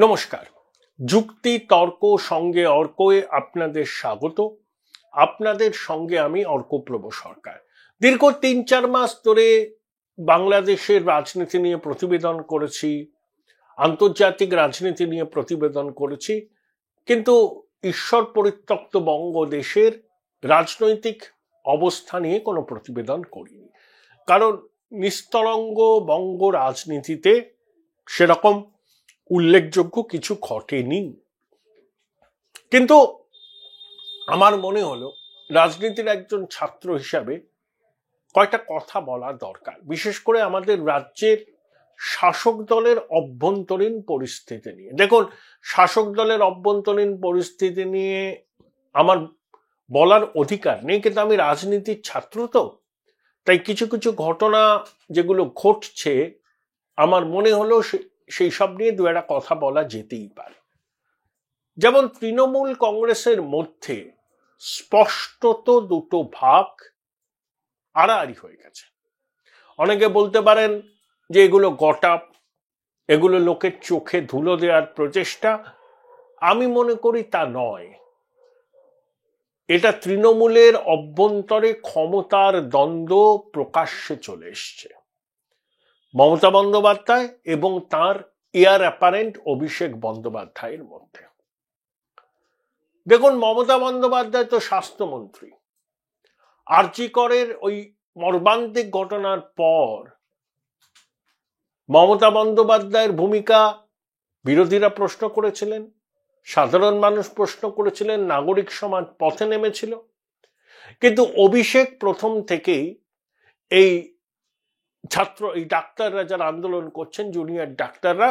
নমস্কার। যুক্তি তর্ক সঙ্গে অর্কয়ে আপনাদের স্বাগত। আপনাদের সঙ্গে আমি অর্কপ্রভ সরকার। দীর্ঘ ৩-৪ মাস ধরে বাংলাদেশের রাজনীতি নিয়ে প্রতিবেদন করেছি, আন্তর্জাতিক রাজনীতি নিয়ে প্রতিবেদন করেছি, কিন্তু ঈশ্বর পরিত্যক্ত বঙ্গদেশের রাজনৈতিক অবস্থা নিয়ে কোনো প্রতিবেদন করিনি। কারণ নিস্তরঙ্গ বঙ্গ রাজনীতিতে সেরকম উল্লেখযোগ্য কিছু ঘটেনি। কিন্তু আমার মনে হলো রাজনীতির একজন ছাত্র হিসাবে কয়টা কথা বলা দরকার, বিশেষ করে আমাদের রাজ্যের শাসক দলের অভ্যন্তরীণ পরিস্থিতি নিয়ে। দেখুন, শাসক দলের অভ্যন্তরীণ পরিস্থিতি নিয়ে আমার বলার অধিকার নেই, কিন্তু আমি রাজনীতির ছাত্র, তো তাই কিছু কিছু ঘটনা যেগুলো ঘটছে আমার মনে হলো সেই সব নিয়ে দু একটা কথা বলা যেতেই পারে। যেমন তৃণমূল কংগ্রেসের মধ্যে স্পষ্টত দুটো ভাগ আড়াআড়ি হয়ে গেছে। অনেকে বলতে পারেন যে এগুলো গটআপ, এগুলো লোকের চোখে ধুলো দেওয়ার প্রচেষ্টা। আমি মনে করি তা নয়। এটা তৃণমূলের অভ্যন্তরে ক্ষমতার দ্বন্দ্ব প্রকাশ্যে চলে এসছে মমতা বন্দ্যোপাধ্যায় এবং তার এয়ার অ্যাপারেন্ট অভিষেক বন্দ্যোপাধ্যায়ের মধ্যে। দেখুন, মমতা বন্দ্যোপাধ্যায় তো স্বাস্থ্যমন্ত্রী। আরজি করের ওই মর্মান্তিক ঘটনার পর মমতা বন্দ্যোপাধ্যায়ের ভূমিকা বিরোধীরা প্রশ্ন করেছিলেন, সাধারণ মানুষ প্রশ্ন করেছিলেন, নাগরিক সমাজ পথে নেমেছিল। কিন্তু অভিষেক প্রথম থেকেই এই ডাক্তাররা যারা আন্দোলন করছেন, জুনিয়র ডাক্তাররা,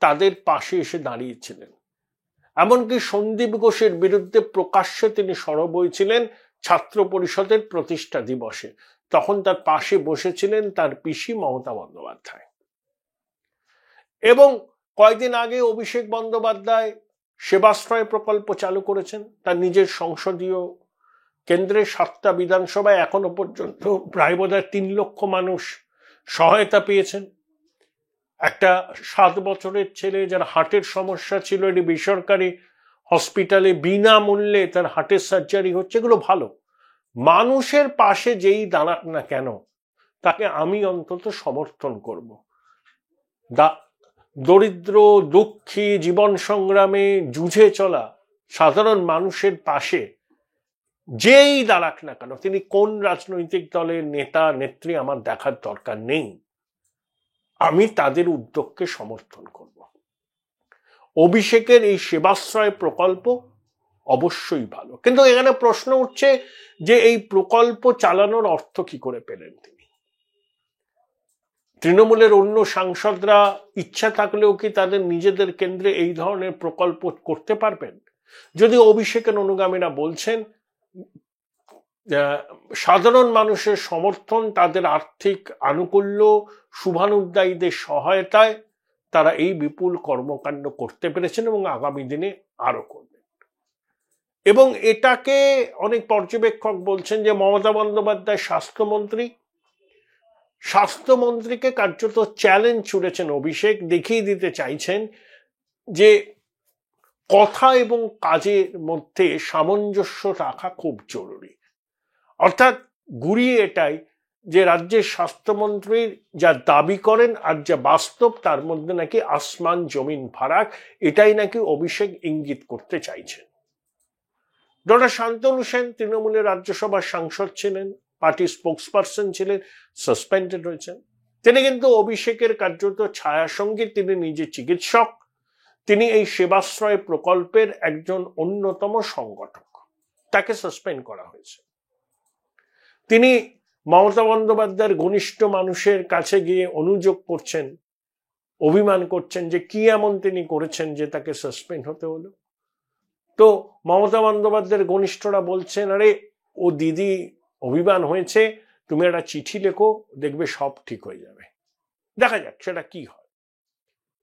তাদের পাশে এসে দাঁড়িয়েছিলেন। এমনকি সন্দীপ ঘোষের বিরুদ্ধে প্রকাশ্যে তিনি সরব হয়েছিলেন ছাত্র পরিষদের প্রতিষ্ঠা দিবসে। তখন তার পাশে বসেছিলেন তার পিসি মমতা বন্দ্যোপাধ্যায়। এবং কয়েকদিন আগে অভিষেক বন্দ্যোপাধ্যায় সেবাশ্রয় প্রকল্প চালু করেছেন তার নিজের সংসদীয় কেন্দ্রে। 7টা বিধানসভায় এখনো পর্যন্ত প্রায় বোধহয় 3 লক্ষ মানুষ সহায়তা পেয়েছেন। একটা 7 বছরের ছেলে যার হার্টের সমস্যা ছিল, এটি বেসরকারি হসপিটালে বিনামূল্যে তার হার্টের সার্জারি হচ্ছে। এগুলো ভালো। মানুষের পাশে যেই দাঁড়াক না কেন তাকে আমি অন্তত সমর্থন করব। দরিদ্র দুঃখী জীবন সংগ্রামে যুঝে চলা সাধারণ মানুষের পাশে যেই দাঁড়াক না কেন, তিনি কোন রাজনৈতিক দলের নেতা নেত্রী আমার দেখার দরকার নেই, আমি তাদের উদ্যোগকে সমর্থন করব। অভিষেকের এই সেবাশ্রয় প্রকল্প অবশ্যই ভালো, কিন্তু এখানে প্রশ্ন উঠছে যে এই প্রকল্প চালানোর অর্থ কি করে পেলেন তিনি? তৃণমূলের অন্য সাংসদরা ইচ্ছা থাকলেও কি তাদের নিজেদের কেন্দ্রে এই ধরনের প্রকল্প করতে পারবেন? যদি অভিষেকের অনুগামীরা বলছেন সাধারণ মানুষের সমর্থন, তাদের আর্থিক আনুকূল্য, শুভানুদ্দায়ীদের সহায়তায় তারা এই বিপুল কর্মকাণ্ড করতে পেরেছেন এবং আগামী দিনে আরো করবেন। এবং এটাকে অনেক পর্যবেক্ষক বলছেন যে মমতা বন্দ্যোপাধ্যায় স্বাস্থ্যমন্ত্রীকে কার্যত চ্যালেঞ্জ ছুড়েছেন অভিষেক, দেখিয়ে দিতে চাইছেন যে কথা এবং কাজের মধ্যে সামঞ্জস্য রাখা খুব জরুরি। অর্থাৎ ঘুরিয়ে এটাই যে রাজ্যের স্বাস্থ্যমন্ত্রীর যা দাবি করেন আর যা বাস্তব তার মধ্যে নাকি আসমান জমিন ফারাক, এটাই নাকি অভিষেক ইঙ্গিত করতে চাইছেন। ডক্টর শান্তনু সেন তৃণমূলের রাজ্যসভার সাংসদ ছিলেন, পার্টি স্পোক্সপারসন ছিলেন, সাসপেন্ডেড হয়েছেন। তিনি কিন্তু অভিষেকের কার্যত ছায়াসঙ্গী, তিনি নিজে চিকিৎসক, তিনি এই সেবাশ্রয় প্রকল্পের একজন অন্যতম সংগঠক। তাকে সাসপেন্ড করা হয়েছে। তিনি মমতা বন্দ্যোপাধ্যায়ের ঘনিষ্ঠ মানুষের কাছে গিয়ে অনুযোগ করছেন, অভিমান করছেন যে কি এমন তিনি করেছেন যে তাকে সাসপেন্ড হতে হলো। তো মমতা বন্দ্যোপাধ্যায়ের ঘনিষ্ঠরা বলছেন, আরে ও দিদি অভিমান হয়েছে, তুমি একটা চিঠি লেখো, দেখবে সব ঠিক হয়ে যাবে। দেখা যাক সেটা কি হয়।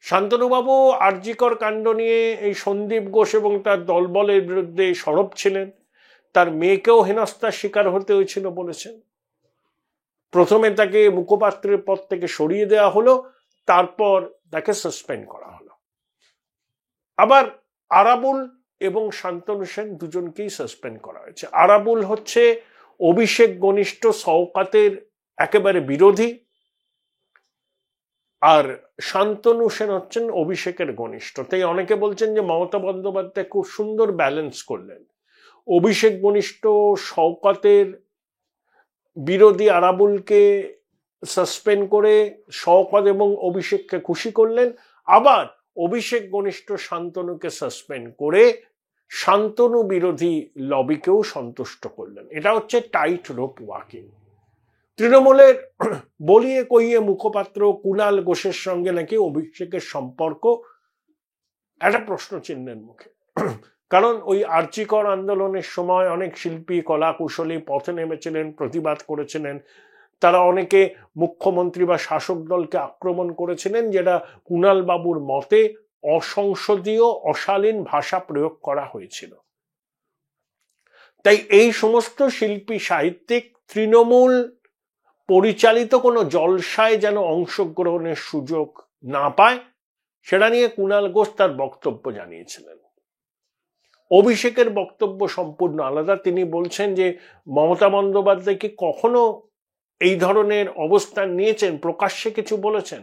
শান্তনুবাবু আরজিকর কাণ্ড নিয়ে এই সন্দীপ ঘোষ এবং তার দলবলের বিরুদ্ধে সরব ছিলেন। তার মেয়েকেও হেনস্থার শিকার হতে হয়েছিল বলেছেন। প্রথমে তাকে মুখপাত্রের পদ থেকে সরিয়ে দেওয়া হলো, তারপর তাকে সাসপেন্ড করা হলো। আবার আরাবুল এবং শান্তনু সেন দুজনকেই সাসপেন্ড করা হয়েছে। আরাবুল হচ্ছে অভিষেক ঘনিষ্ঠ শওকতের একেবারে বিরোধী, আর শান্তনু সেন হচ্ছেন অভিষেকের ঘনিষ্ঠ। তাই অনেকে বলছেন যে মমতা বন্দ্যোপাধ্যায় খুব সুন্দর ব্যালেন্স করলেন, অভিষেক ঘনিষ্ঠ শওকতের বিরোধী আরাবুলকে সাসপেন্ড করে শওকত এবং অভিষেককে খুশি করলেন, আবার অভিষেক ঘনিষ্ঠ শান্তনুকে সাসপেন্ড করে শান্তনু বিরোধী লবিকেও সন্তুষ্ট করলেন। এটা হচ্ছে টাইট রোপ ওয়াকিং। তৃণমূলের বলিয়ে কইয়ে মুখপাত্র কুণাল ঘোষের সঙ্গে নাকি অভিষেকের সম্পর্ক একটা প্রশ্ন চিহ্নের মুখে। কারণ ওই আর্চিকর আন্দোলনের সময় অনেক শিল্পী কলা কুশলী পথে নেমেছিলেন, প্রতিবাদ করেছিলেন, তারা অনেকে মুখ্যমন্ত্রী বা শাসক দলকে আক্রমণ করেছিলেন, যেটা কুণাল বাবুর মতে অসংসদীয় অশালীন ভাষা প্রয়োগ করা হয়েছিল। তাই এই সমস্ত শিল্পী সাহিত্যিক তৃণমূল পরিচালিত কোনো জলসায় যেন অংশগ্রহণের সুযোগ না পায়, সেটা নিয়ে কুণাল ঘোষ তার বক্তব্য জানিয়েছিলেন। অভিষেকের বক্তব্য সম্পূর্ণ আলাদা। তিনি বলছেন যে মমতা বন্দ্যোপাধ্যায় কি কখনো এই ধরনের অবস্থান নিয়েছেন, প্রকাশ্যে কিছু বলেছেন?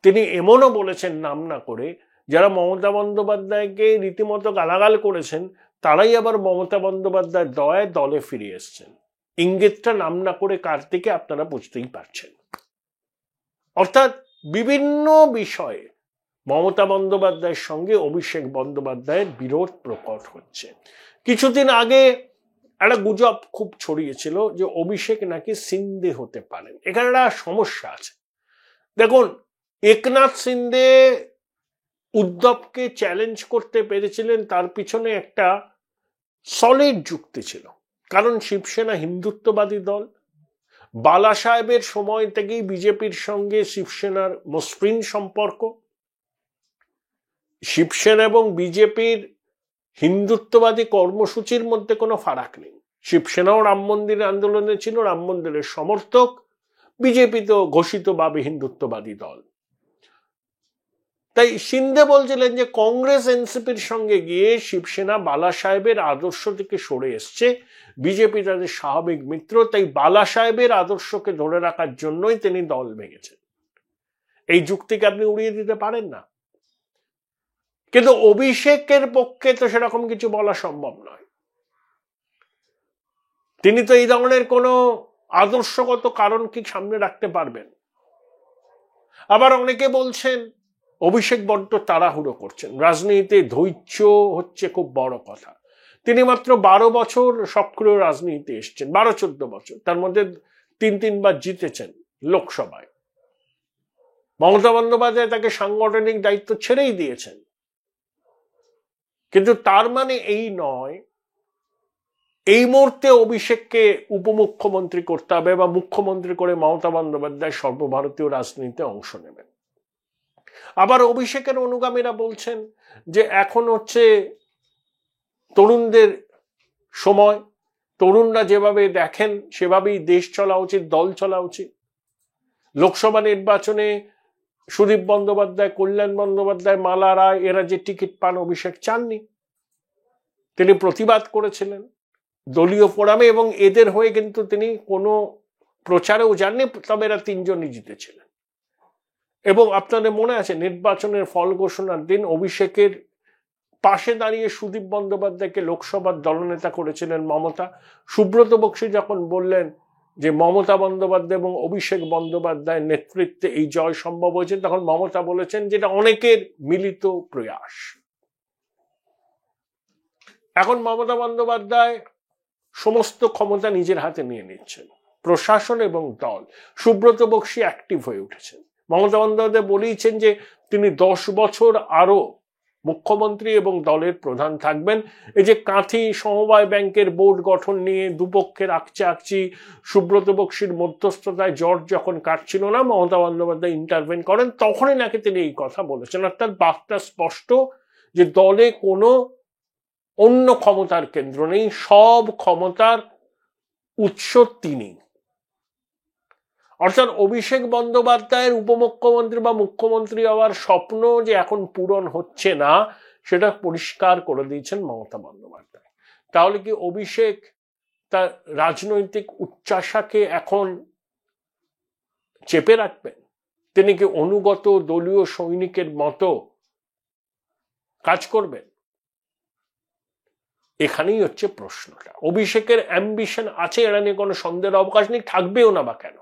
তিনি এমনও বলেছেন নাম না করে, যারা মমতা বন্দ্যোপাধ্যায়কে রীতিমতো গালাগাল করেছেন তারাই আবার মমতা বন্দ্যোপাধ্যায়ের দয়ায় দলে ফিরে এসছেন। ইঙ্গিতটা নাম না করে কার থেকে আপনারা বুঝতেই পারছেন। অর্থাৎ বিভিন্ন বিষয়ে মমতা বন্দ্যোপাধ্যায়ের সঙ্গে অভিষেক বন্দ্যোপাধ্যায়ের বিরোধ প্রকট হচ্ছে। কিছুদিন আগে একটা গুজব খুব ছড়িয়েছিল যে অভিষেক নাকি সিন্ধে হতে পারেন। এখানে একটা সমস্যা আছে। দেখুন, একনাথ সিন্ধে উদ্ধবকে চ্যালেঞ্জ করতে পেরেছিলেন, তার পিছনে একটা সলিড যুক্তি ছিল। কারণ শিবসেনা হিন্দুত্ববাদী দল, বালা সাহেবের সময় থেকেই বিজেপির সঙ্গে শিবসেনার মসৃণ সম্পর্ক, শিবসেনা এবং বিজেপির হিন্দুত্ববাদী কর্মসূচির মধ্যে কোনো ফারাক নেই। শিবসেনাও রাম মন্দির আন্দোলনে ছিল, রাম মন্দিরের সমর্থক, বিজেপি তো ঘোষিতভাবে হিন্দুত্ববাদী দল। তাই সিন্ধে বলছিলেন যে কংগ্রেস এনসিপির সঙ্গে গিয়ে শিবসেনা বালা সাহেবের আদর্শ থেকে সরে এসছে, বিজেপি তাদের স্বাভাবিক মিত্র, তাই বালা সাহেবের আদর্শকে ধরে রাখার জন্যই তিনি দল ভেঙেছেন। এই যুক্তিকে আপনি উড়িয়ে দিতে পারেন না। কিন্তু অভিষেকের পক্ষে তো সেরকম কিছু বলা সম্ভব নয়। তিনি তো এই ধরনের কোনো আদর্শগত কারণ কি সামনে রাখতে পারবেন? আবার অনেকে বলছেন অভিষেক বড্ড তাড়াহুড়ো করছেন, রাজনীতিতে ধৈর্য হচ্ছে খুব বড় কথা। তিনি মাত্র 12 বছর সক্রিয় রাজনীতিতে এসছেন, 12-14 বছর, তার মধ্যে 3-3বার জিতেছেন লোকসভায়। মমতা বন্দ্যোপাধ্যায় তাকে সাংগঠনিক দায়িত্ব ছেড়েই দিয়েছেন। কিন্তু তার মানে এই নয় এই মুহূর্তে অভিষেককে উপমুখ্যমন্ত্রী করতে হবে বা মুখ্যমন্ত্রী করে মমতা বন্দ্যোপাধ্যায় সর্বভারতীয় রাজনীতিতে অংশ নেবেন। আবার অভিষেকের অনুগামীরা বলছেন যে এখন হচ্ছে তরুণদের সময়, তরুণরা যেভাবে দেখেন সেভাবেই দেশ চলা উচিত, দল চলা উচিত। লোকসভা নির্বাচনে সুদীপ বন্দ্যোপাধ্যায়, কল্যাণ বন্দ্যোপাধ্যায়, মালা রায় এরা যে টিকিট পান অভিষেক চাননি, তিনি প্রতিবাদ করেছিলেন দলীয় ফোরামে, এবং এদের হয়ে কিন্তু তিনি কোনো প্রচারেও যাননি, তবে এরা 3 জনই জিতেছিলেন। এবং আপনাদের মনে আছে নির্বাচনের ফল ঘোষণার দিন অভিষেকের পাশে দাঁড়িয়ে সুদীপ বন্দ্যোপাধ্যায়কে লোকসভার দলনেতা করেছিলেন মমতা। সুব্রত বক্সী যখন বললেন যে মমতা বন্দ্যোপাধ্যায় এবং অভিষেক বন্দ্যোপাধ্যায়ের নেতৃত্বে এই জয় সম্ভব হয়েছে, তখন মমতা বলেছেন যেটা অনেকের মিলিত প্রয়াস। এখন মমতা বন্দ্যোপাধ্যায় সমস্ত ক্ষমতা নিজের হাতে নিয়ে নিচ্ছেন, প্রশাসন এবং দল। সুব্রত বক্সী অ্যাক্টিভ হয়ে উঠেছেন। মমতা বন্দ্যোপাধ্যায় বলেইছেন যে তিনি 10 বছর আরো মুখ্যমন্ত্রী এবং দলের প্রধান থাকবেন। এই যে কাঁথি সমবায় ব্যাংকের বোর্ড গঠন নিয়ে দুপক্ষের আকচি, সুব্রত বক্সীর মধ্যস্থতায় জট যখন কাটছিল না, মমতা বন্দ্যোপাধ্যায় ইন্টারভেন করেন, তখনই নাকি তিনি এই কথা বলেছেন। অর্থাৎ বার্তা স্পষ্ট যে দলে কোনো অন্য ক্ষমতার কেন্দ্র নেই, সব ক্ষমতার উৎস তিনি। অর্থাৎ অভিষেক বন্দ্যোপাধ্যায়ের উপমুখ্যমন্ত্রী বা মুখ্যমন্ত্রী হওয়ার স্বপ্ন যে এখন পূরণ হচ্ছে না সেটা পরিষ্কার করে দিয়েছেন মমতা বন্দ্যোপাধ্যায়। তাহলে কি অভিষেক তার রাজনৈতিক উচ্চাশাকে এখন চেপে রাখবেন? তিনি কি অনুগত দলীয় সৈনিকের মতো কাজ করবেন? এখানেই হচ্ছে প্রশ্নটা। অভিষেকের অ্যাম্বিশন আছে, এটা নিয়ে কোনো সন্দেহের অবকাশ নেই, থাকবেও না বা কেন।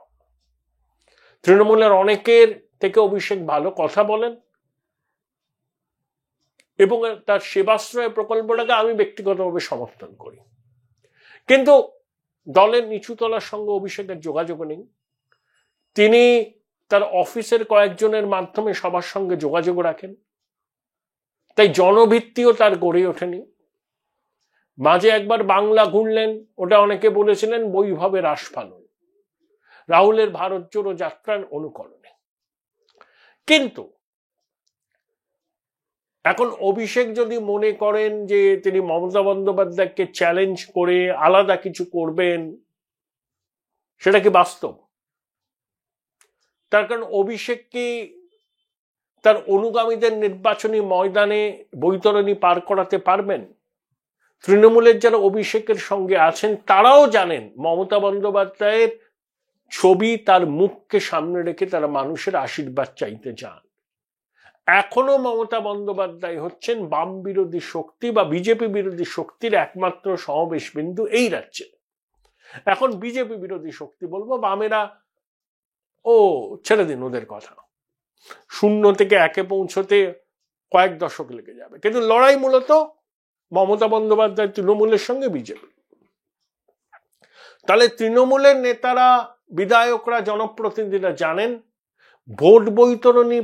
তৃণমূলের অনেকের থেকে অভিষেক ভালো কথা বলেন এবং তার সেবাশ্রয় প্রকল্পটাকে আমি ব্যক্তিগতভাবে সমর্থন করি, কিন্তু দলের নিচুতলার সঙ্গে অভিষেকের যোগাযোগ নেই। তিনি তার অফিসের কয়েকজনের মাধ্যমে সবার সঙ্গে যোগাযোগ রাখেন, তাই জনভিত্তিও তার গড়ে ওঠেনি। মাঝে একবার বাংলা ঘুরলেন, ওটা অনেকে বলেছিলেন বৈভবের আস্ফালন, রাহুলের ভারত জোড়ো যাত্রার অনুকরণে। কিন্তু এখন অভিষেক যদি মনে করেন যে তিনি মমতা বন্দ্যোপাধ্যায়কে চ্যালেঞ্জ করে আলাদা কিছু করবেন, সেটা কি বাস্তব? তার কারণ অভিষেক কি তার অনুগামীদের নির্বাচনী ময়দানে বৈতরণী পার করাতে পারবেন? তৃণমূলের যারা অভিষেকের সঙ্গে আছেন তারাও জানেন মমতা বন্দ্যোপাধ্যায়ের ছবি, তার মুখকে সামনে রেখে তারা মানুষের আশীর্বাদ চাইতে যান। এখনো মমতা বন্দ্যোপাধ্যায় হচ্ছেন বাম বিরোধী শক্তি বা বিজেপি বিরোধী শক্তির একমাত্র সমাবেশ বিন্দু এই রাজ্যে। এখন বিজেপি বিরোধী শক্তি বলবো, বামেরা ছেড়ে দিন ওদের কথা, 0 থেকে 1-এ পৌঁছতে কয়েক দশক লেগে যাবে। কিন্তু লড়াই মূলত মমতা বন্দ্যোপাধ্যায় তৃণমূলের সঙ্গে বিজেপি। তাহলে তৃণমূলের নেতারা, বিধায়করা, জনপ্রতিনিধিরা জানেন ভোট বৈতরণী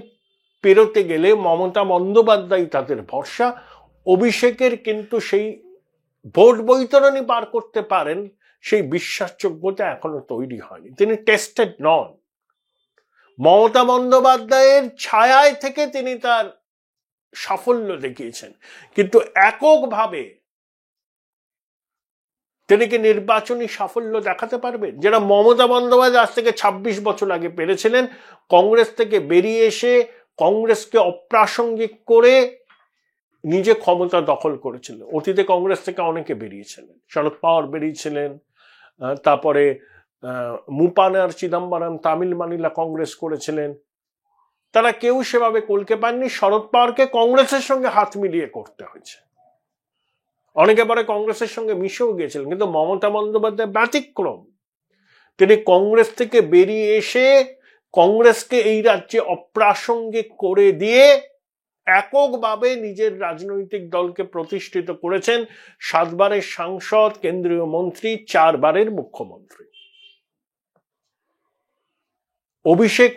পেরোতে গেলে মমতা বন্দ্যোপাধ্যায় তাদের ভরসা। অভিষেকের কিন্তু সেই ভোট বৈতরণী পার করতে পারেন সেই বিশ্বাসযোগ্যতা এখনো তৈরি হয়নি। তিনি টেস্টেড নন। মমতা বন্দ্যোপাধ্যায়ের ছায়ায় থেকে তিনি তার সাফল্য দেখিয়েছেন, কিন্তু এককভাবে তিনি কি নির্বাচনী সাফল্য দেখাতে পারবেন? যেটা মমতা বন্দ্যোপাধ্যায় আজ থেকে 26 বছর আগে পেরেছিলেন, কংগ্রেস থেকে বেরিয়ে এসে কংগ্রেসকে অপ্রাসঙ্গিক করে নিজে ক্ষমতা দখল করেছিল। অতীতে কংগ্রেস থেকে অনেকে বেরিয়েছিলেন, শরদ পাওয়ার বেরিয়েছিলেন, তারপরে মুপানার চিদম্বরম তামিল মানিলা কংগ্রেস করেছিলেন। তারা কেউ সেভাবে কলকে পাননি। শরদ পাওয়ারকে কংগ্রেসের সঙ্গে হাত মিলিয়ে করতে হয়েছে। অনেকে পরে কংগ্রেসের সঙ্গে মিশেও গিয়েছিলেন, কিন্তু মমতা বন্দ্যোপাধ্যায় ব্যতিক্রম। তিনি কংগ্রেস থেকে বেরিয়ে এসে কংগ্রেসকে এই রাজ্যে অপ্রাসঙ্গিক করে দিয়ে এককভাবে নিজের রাজনৈতিক দলকে প্রতিষ্ঠিত করেছেন। 7 বারের সাংসদ, কেন্দ্রীয় মন্ত্রী, 4 বারের মুখ্যমন্ত্রী। অভিষেক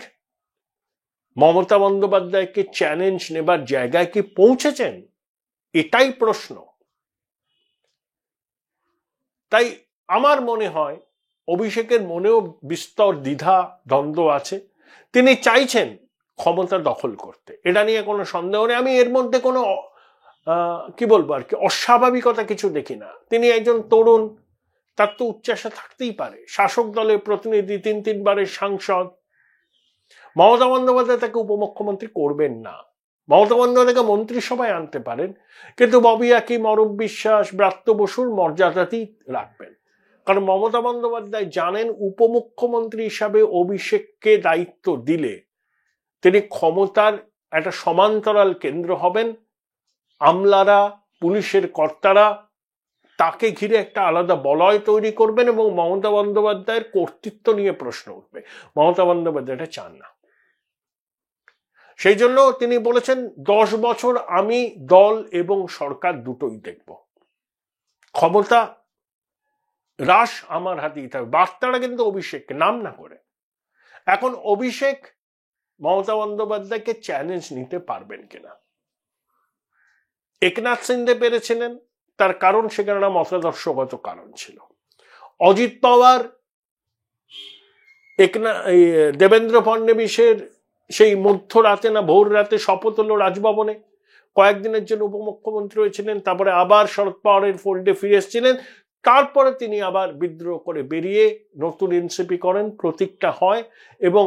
মমতা বন্দ্যোপাধ্যায়কে চ্যালেঞ্জ নেবার জায়গায় কি পৌঁছেছেন? এটাই প্রশ্ন। তাই আমার মনে হয় অভিষেকের মনেও বিস্তর দ্বিধা দ্বন্দ্ব আছে। তিনি চাইছেন ক্ষমতা দখল করতে, এটা নিয়ে কোনো সন্দেহ নেই। আমি এর মধ্যে কোনো কি বলবো আর কি অস্বাভাবিকতা কিছু দেখি না। তিনি একজন তরুণ, তার তো উচ্চাসা থাকতেই পারে। শাসক দলের প্রতিনিধি, 3 বারের সাংসদ। মমতা বন্দ্যোপাধ্যায় তাকে উপমুখ্যমন্ত্রী করবেন না। মমতা বন্দ্যোপাধ্যায়কে মন্ত্রিসভায় আনতে পারেন, কিন্তু ববি হাকিম, অরূপ বিশ্বাস, ব্রাত্য বসুর মর্যাদাতেই রাখবেন। কারণ মমতা বন্দ্যোপাধ্যায় জানেন উপমুখ্যমন্ত্রী হিসাবে অভিষেককে দায়িত্ব দিলে তিনি ক্ষমতার একটা সমান্তরাল কেন্দ্র হবেন। আমলারা, পুলিশের কর্তারা তাকে ঘিরে একটা আলাদা বলয় তৈরি করবেন এবং মমতা বন্দ্যোপাধ্যায়ের কর্তৃত্ব নিয়ে প্রশ্ন উঠবে। মমতা বন্দ্যোপাধ্যায় এটা চান না। সেই জন্য তিনি বলেছেন 10 বছর আমি দল এবং সরকার দুটোই দেখব, ক্ষমতা রাস আমার হাতেই থাকবে। বার্তাটা কিন্তু অভিষেককে, নাম না করে। এখন অভিষেক মমতা বন্দ্যোপাধ্যায়কে চ্যালেঞ্জ নিতে পারবেন কিনা? একনাথ সিন্ধে পেরেছিলেন, তার কারণ সেখানে একটা মতাদর্শগত কারণ ছিল। অজিত পাওয়ার দেবেন্দ্র ফডনবিসের সেই মধ্যরাতে না ভোর রাতে শপথ হলো রাজভবনে, কয়েকদিনের জন্য উপমুখ্যমন্ত্রী হয়েছিলেন, তারপরে আবার শরদ পাওয়ারের ফোল্ডে ফিরে এসেছিলেন। তারপরে তিনি আবার বিদ্রোহ করে বেরিয়ে নতুন এনসিপি করেন, প্রতীকটা হয়, এবং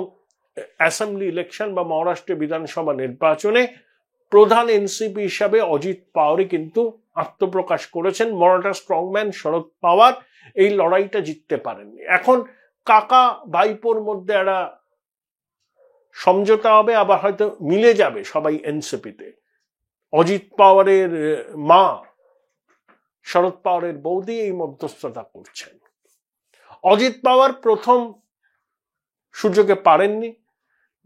অ্যাসেম্বলি ইলেকশন বা মহারাষ্ট্র বিধানসভা নির্বাচনে প্রধান এনসিপি হিসাবে অজিত পাওয়ারই কিন্তু আত্মপ্রকাশ করেছেন। মরাঠা স্ট্রংম্যান শরদ পাওয়ার এই লড়াইটা জিততে পারেননি। এখন কাকা ভাইপোর মধ্যে একটা সমঝোতা হবে, আবার হয়তো মিলে যাবে সবাই এনসিপিতে। অজিত পাওয়ারের মা শরদ পাওয়ারের বৌদি এই মধ্যস্থতা করছেন। অজিত পাওয়ার প্রথম সুযোগে পারেননি,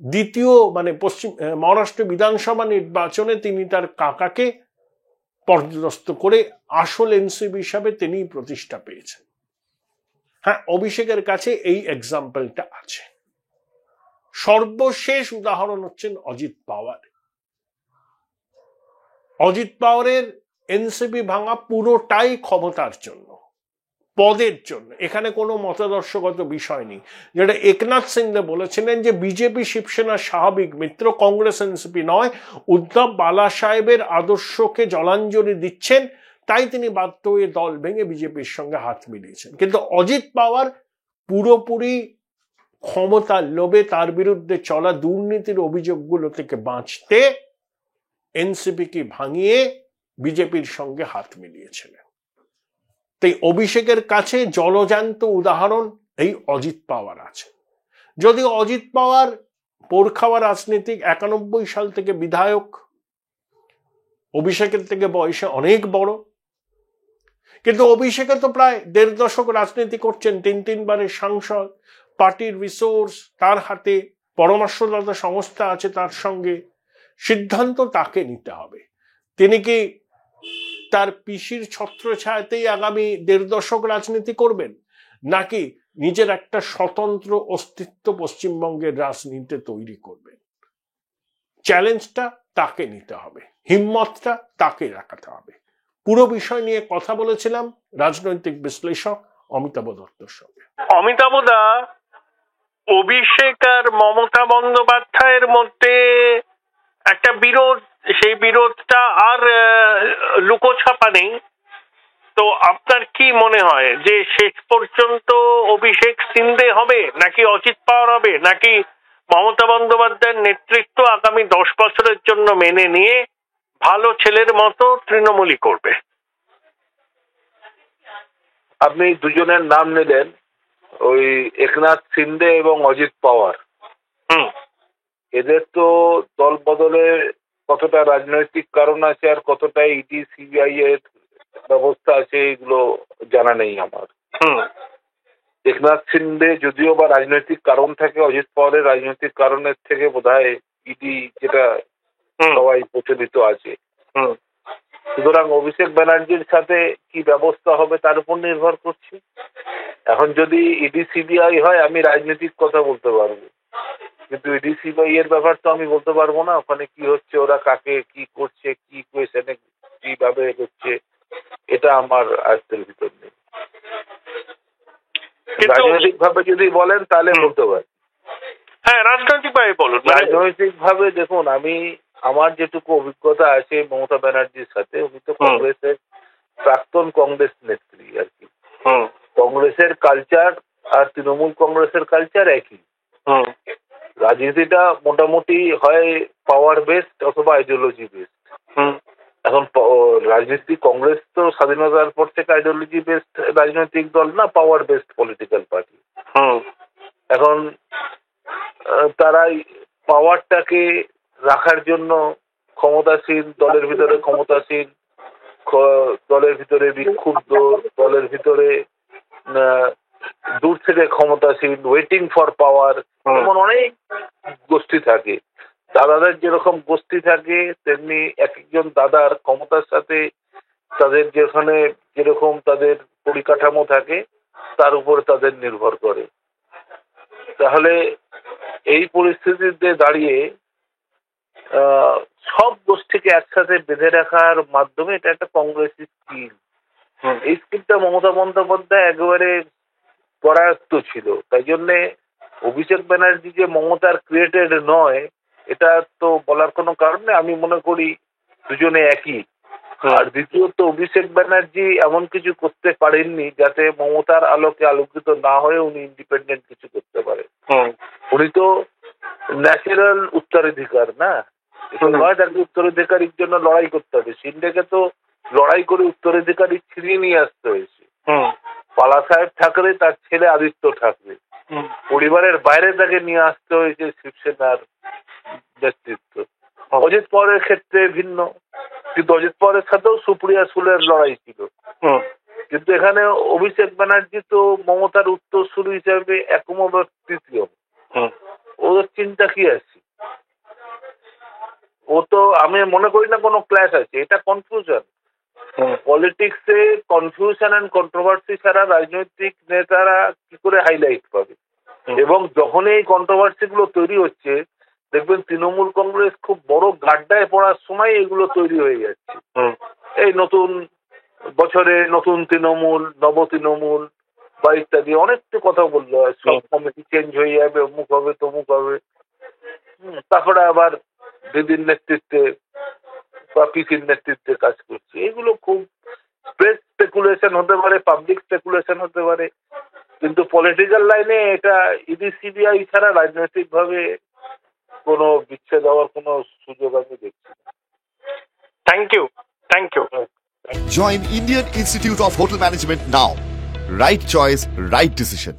দ্বিতীয় মানে মহারাষ্ট্র বিধানসভা নির্বাচনে তিনি তার কাকাকে পর্যদস্ত করে আসল এনসিপি হিসাবে তিনি প্রতিষ্ঠা পেয়েছেন। হ্যাঁ, অভিষেকের কাছে এই এক্সাম্পলটা আছে। সর্বশেষ উদাহরণ হচ্ছেন অজিত পাওয়ার। অজিত পাওয়ারের এনসিপি ভাঙা পুরোটাই ক্ষমতার জন্য, পদের জন্য। এখানে কোনো মতাদর্শগত বিষয় নেই। যেটা একনাথ সিন্ধে বলেছিলেন যে বিজেপি শিবসেনার স্বাভাবিক মিত্র, কংগ্রেস এনসিপি নয়। উদ্ধব বালা সাহেবের আদর্শকে জলাঞ্জলি দিচ্ছেন, তাই তিনি বাধ্য হয়ে দল ভেঙে বিজেপির সঙ্গে হাত মিলিয়েছেন। কিন্তু অজিত পাওয়ার পুরোপুরি ক্ষমতার লোভে তার বিরুদ্ধে চলা দুর্নীতির অভিযোগগুলো থেকে বাঁচতে এনসিপিকে ভাঙিয়ে বিজেপির সঙ্গে হাত মিলিয়েছিলেন। তাই অভিষেকের কাছে জলজান্ত উদাহরণ এই অজিত পাওয়ার আছে। যদিও অজিত পাওয়ার পোরখাওয়া রাজনীতিক, 91 সাল থেকে বিধায়ক, অভিষেকের থেকে বয়সে অনেক বড়, কিন্তু অভিষেকে তো প্রায় 1.5 দশক রাজনীতি করছেন, 3 বারের সাংসদ, পার্টির রিসোর্স তার হাতে, পরামর্শদাতা সংস্থা আছে তার সঙ্গে। সিদ্ধান্ত তাকে নিতে হবে। তিনি কি তার পিসির ছত্রছায়াতেই আগামী 1.5 দশক রাজনীতি করবেন, নাকি নিজের একটা স্বতন্ত্র অস্তিত্ব পশ্চিমবঙ্গের রাজনীতিতে তৈরি করবেন? চ্যালেঞ্জটা তাকে নিতে হবে, হিম্মতটা তাকে রাখাতে হবে। পুরো বিষয় নিয়ে কথা বলেছিলাম রাজনৈতিক বিশ্লেষক অমিতাভ দত্তর সঙ্গে। অমিতাভ দা, অভিষেক আর মমতা বন্দ্যোপাধ্যায়ের মধ্যে একটা বিরোধ, সেই বিরোধটা আর লুকোছাপা নেই। তো আপনার কি মনে হয় যে শেষ পর্যন্ত অভিষেক সিন্ধে হবে, নাকি অজিত পাওয়ার হবে, নাকি মমতা বন্দ্যোপাধ্যায়ের নেতৃত্ব আগামী 10 বছরের জন্য মেনে নিয়ে ভালো ছেলের মতো তৃণমূলই করবে? আপনি দুজনের নাম নিলেন, ওই একনাথ সিন্ধে এবং অজিত পাওয়ার। এদের তো দল বদলে কতটা রাজনৈতিক কারণ আছে আর কতটা ইডি সিবিআই এর ব্যবস্থা আছে এগুলো জানা নেই আমার। একনাথ সিন্ধে যদিও বা রাজনৈতিক কারণ থাকে, অজিত পাওয়ারের রাজনৈতিক কারণের থেকে বোধহয় ইডি যেটা সবাই প্রচলিত আছে। সুতরাং অভিষেক ব্যানার্জির সাথে কি ব্যবস্থা হবে তার উপর নির্ভর করছে। এখন যদি ইডি সিবিআই হয় আমি রাজনৈতিক কথা বলতে পারবো, কিন্তু ইডি সিবিআই এর ব্যাপার তো আমি বলতে পারবো না। ওখানে কি হচ্ছে, ওরা কাকে কি করছে, কি কোয়েশনে কিভাবে হচ্ছে, এটা আমার আয়ত্তের ভিতর নেই। রাজনৈতিক ভাবে যদি বলেন তাহলে বলতে পারি। হ্যাঁ, রাজনৈতিক ভাবে বলুন। রাজনৈতিক ভাবে দেখুন, আমার যেটুকু অভিজ্ঞতা আছে মমতা ব্যানার্জির সাথে, উনি তো কংগ্রেসের প্রাক্তন কংগ্রেস নেত্রী আর কি। কংগ্রেসের কালচার আর তৃণমূল কংগ্রেসের কালচার একই। রাজনীতিটা মোটামুটি হয় পাওয়ার বেসড অথবা আইডিওলজি বেসড। এখন রাজনীতি, কংগ্রেস তো স্বাধীনতার পর থেকে আইডিওলজি বেসড রাজনৈতিক দল না, পাওয়ার বেসড পলিটিক্যাল পার্টি। এখন তারাই পাওয়ারটাকে রাখার জন্য ক্ষমতাসীন দলের ভিতরে ক্ষমতাসীন, দলের ভিতরে বিক্ষুব্ধ, দলের ভিতরে দূর থেকে ক্ষমতাসীন, ওয়েটিং ফর পাওয়ার, এমন অনেক গোষ্ঠী থাকে। দাদাদের যেরকম গোষ্ঠী থাকে তেমনি এক একজন দাদার ক্ষমতার সাথে তাদের যেখানে যেরকম তাদের পরিকাঠামো থাকে তার উপরে তাদের নির্ভর করে। তাহলে এই পরিস্থিতিতে দাঁড়িয়ে সব গোষ্ঠীকে একসাথে বেঁধে রাখার মাধ্যমে এটা একটা কংগ্রেসি স্কিল। এই স্কিলটা মমতা বন্দ্যোপাধ্যায় একেবারে পরায়ত্ত ছিল। তাই জন্যে অভিষেক ব্যানার্জি যে মমতার ক্রিয়েটেড নয় এটা তো বলার কোনো কারণ নেই। আমি মনে করি দুজনে একই। আর দ্বিতীয়ত অভিষেক ব্যানার্জি এমন কিছু করতে পারেননি যাতে মমতার আলোকে আলোকিত না হয়ে উনি ইন্ডিপেন্ডেন্ট কিছু করতে পারেন। উনি তো ন্যাচারাল উত্তরাধিকার না, নয় তাকে উত্তরাধিকারীর জন্য লড়াই করতে হবে। সিন্ডেকে তো লড়াই করে উত্তরাধিকারী ছিনিয়ে নিয়ে আসতে হয়েছে। পালা সাহেব ঠাকরে তার ছেলে আদিত্য ঠাকরে, পরিবারের বাইরে তাকে নিয়ে আসতে হয়েছে শিবসেনার নেতৃত্ব। অজিত পাওয়ারের ক্ষেত্রে ভিন্ন, কিন্তু অজিত পাওয়ারের সাথেও সুপ্রিয়া সুলের লড়াই ছিল। কিন্তু এখানে অভিষেক ব্যানার্জি তো মমতার উত্তরসূরি হিসাবে একম বা তৃতীয়। ওদের চিন্তা কি আছে? ও তো আমি মনে করি না কোনো ক্ল্যাশ আছে, এটা কনফিউশন। পলিটিক্সে কনফিউশন এন্ড কন্ট্রোভার্সি ছাড়া রাজনৈতিক নেতারা কি করে হাইলাইট পাবে? এবং যখন এই কন্ট্রোভার্সি গুলো তৈরি হচ্ছে দেখবেন তৃণমূল কংগ্রেস খুব বড় গাড্ডায় পড়ার সময় এগুলো তৈরি হয়ে যাচ্ছে। এই নতুন বছরে নতুন তৃণমূল, নব তৃণমূল বা ইত্যাদি অনেক কথা বললো, সব কমিটি চেঞ্জ হয়ে যাবে, অমুক হবে তমুক হবে। তারপরে আবার দিদির নেতৃত্বে বা পিসির নেতৃত্বে কাজ করছে। এগুলো খুব প্রেস স্পেকুলেশন হতে পারে, পাবলিক স্পেকুলেশন হতে পারে, কিন্তু পলিটিক্যাল লাইনে এটা ইডি সিবিআই ছাড়া রাজনৈতিক ভাবে কোনো বিচ্ছেদ হওয়ার কোনো সুযোগ আমি দেখছি না। Thank you. Join Indian Institute of Hotel Management now. Right choice, right decision.